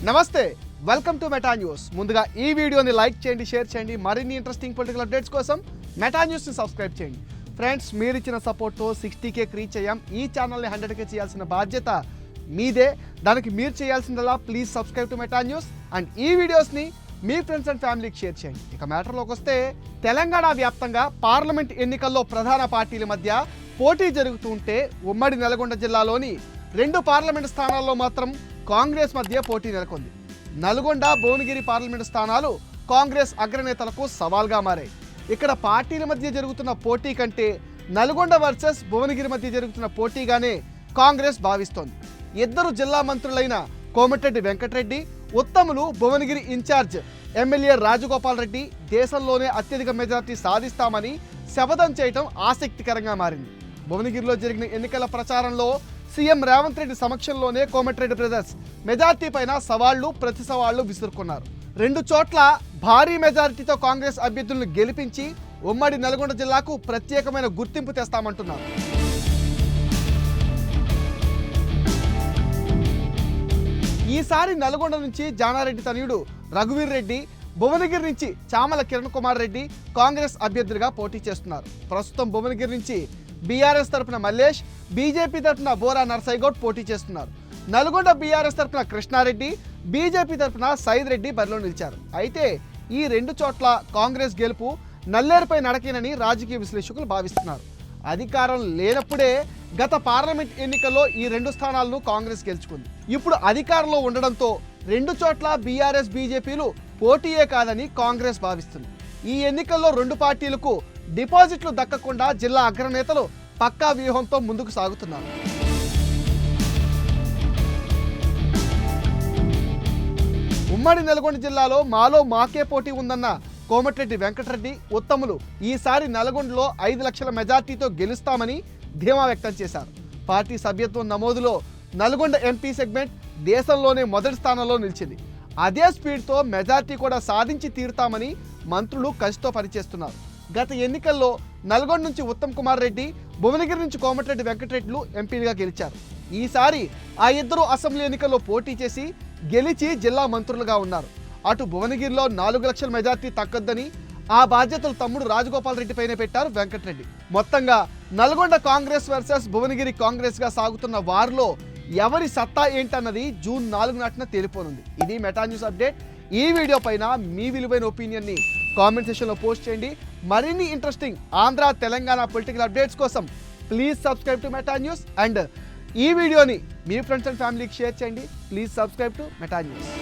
నమస్తే, welcome to Meta news. ముందుగా ఈ వీడియోని లైక్ చేయండి, షేర్ చేయండి. మరిన్ని ఇంట్రెస్టింగ్ పొలిటికల్ అప్డేట్స్ కోసం మెటా న్యూస్ని సబ్స్క్రైబ్ చేయండి. ఫ్రెండ్స్, మీరు ఇచ్చిన సపోర్ట్తో 60K రీచ్ అయ్యాం. ఈ ఛానల్ని 100K చేయాల్సిన బాధ్యత మీదే. దానికి మీరు చేయాల్సిందల్లా please subscribe to Meta News and ఈ వీడియోస్ని మీ ఫ్రెండ్స్ అండ్ ఫ్యామిలీకి షేర్ చేయండి. ఇక మ్యాటర్లోకి వస్తే, తెలంగాణ వ్యాప్తంగా పార్లమెంట్ ఎన్నికల్లో ప్రధాన పార్టీల మధ్య పోటీ జరుగుతూ ఉంటే ఉమ్మడి నల్గొండ జిల్లాలోని 2 పార్లమెంటు స్థానాల్లో మాత్రం కాంగ్రెస్ మధ్య పోటీ నెలకొంది. నల్గొండ, భువనగిరి పార్లమెంటు స్థానాలు కాంగ్రెస్ అగ్రనేతలకు సవాల్గా మారాయి. ఇక్కడ పార్టీల మధ్య జరుగుతున్న పోటీ కంటే నల్గొండ వర్సెస్ భువనగిరి మధ్య జరుగుతున్న పోటీగానే కాంగ్రెస్ భావిస్తోంది. ఇద్దరు జిల్లా మంత్రులైన కోమటిరెడ్డి వెంకటరెడ్డి, ఉత్తములు భువనగిరి ఇన్ఛార్జ్ ఎమ్మెల్యే రాజగోపాల్ రెడ్డి దేశంలోనే అత్యధిక మెజార్టీ సాధిస్తామని శపథం చేయటం ఆసక్తికరంగా మారింది. భువనగిరిలో జరిగిన ఎన్నికల ప్రచారంలో సీఎం రేవంత్ రెడ్డి సమక్షంలోనే కోమటిరెడ్డి బ్రదర్స్ మెజార్టీ పైన సవాళ్లు ప్రతి సవాళ్లు విసురుకున్నారు. 2 చోట్ల భారీ మెజారిటీతో కాంగ్రెస్ అభ్యర్థులను గెలిపించి ఉమ్మడి నల్గొండ జిల్లాకు ప్రత్యేకమైన గుర్తింపు తెస్తామంటున్నారు. ఈసారి నల్గొండ నుంచి జానారెడ్డి తనయుడు రఘువీర్ రెడ్డి, భువనగిరి నుంచి చామల కిరణ్ కుమార్ రెడ్డి కాంగ్రెస్ అభ్యర్థులుగా పోటీ చేస్తున్నారు. ప్రస్తుతం భువనగిరి నుంచి బీఆర్ఎస్ తరపున మల్లేష్, బీజేపీ తరపున బోరా నర్సైగౌడ్ పోటీ చేస్తున్నారు. నల్గొండ బీఆర్ఎస్ తరపున కృష్ణారెడ్డి, బీజేపీ తరపున సైద్ రెడ్డి బరిలో నిలిచారు. అయితే ఈ 2 చోట్ల కాంగ్రెస్ గెలుపు నల్లేరుపై నడకేనని రాజకీయ విశ్లేషకులు భావిస్తున్నారు. అధికారం లేనప్పుడే గత పార్లమెంట్ ఎన్నికల్లో ఈ 2 స్థానాలను కాంగ్రెస్ గెలుచుకుంది. ఇప్పుడు అధికారంలో ఉండడంతో 2 చోట్ల బీఆర్ఎస్, బీజేపీలు పోటీయే కాదని కాంగ్రెస్ భావిస్తుంది. ఈ ఎన్నికల్లో 2 పార్టీలకు డిపాజిట్లు దక్కకుండా జిల్లా అగ్రనేతలు పక్కా వ్యూహంతో ముందుకు సాగుతున్నారు. ఉమ్మడి నల్గొండ జిల్లాలో మాలో మాకే పోటీ ఉందన్న కోమటిరెడ్డి వెంకటరెడ్డి, ఉత్తములు ఈసారి నల్గొండలో 5 లక్షల మెజార్టీతో గెలుస్తామని ధీమా వ్యక్తం చేశారు. పార్టీ సభ్యత్వం నమోదులో నల్గొండ ఎంపీ సెగ్మెంట్ దేశంలోనే మొదటి స్థానంలో నిలిచింది. అదే స్పీడ్తో మెజార్టీ కూడా సాధించి తీరుతామని మంత్రులు కసితో పనిచేస్తున్నారు. గత ఎన్నికల్లో నల్గొండ నుంచి ఉత్తమ్ కుమార్ రెడ్డి, భువనగిరి నుంచి కోమటిరెడ్డి వెంకటరెడ్డిలు ఎంపీలుగా గెలిచారు. ఈసారి ఆ ఇద్దరు అసెంబ్లీ ఎన్నికల్లో పోటీ చేసి గెలిచి జిల్లా మంత్రులుగా ఉన్నారు. అటు భువనగిరిలో 4 లక్షల మెజార్టీ తగ్గొద్దని ఆ బాధ్యతలు తమ్ముడు రాజగోపాల్ రెడ్డి పైనే పెట్టారు వెంకటరెడ్డి. మొత్తంగా నల్గొండ కాంగ్రెస్ వర్సెస్ భువనగిరి కాంగ్రెస్గా సాగుతున్న వారిలో ఎవరి సత్తా ఏంటన్నది జూన్ 4 నాటిన తేలిపోనుంది. ఇది మెటా న్యూస్ అప్డేట్. ఈ వీడియో పైన మీ విలువైన ఒపీనియన్ని కామెంట్ సెక్షన్లో పోస్ట్ చేయండి. మరిన్ని interesting Andhra, Telangana political updates కోసం please subscribe to Meta News and ఈ వీడియోని మీ ఫ్రెండ్స్ అండ్ ఫ్యామిలీకి షేర్ చేయండి. Please subscribe to Meta news.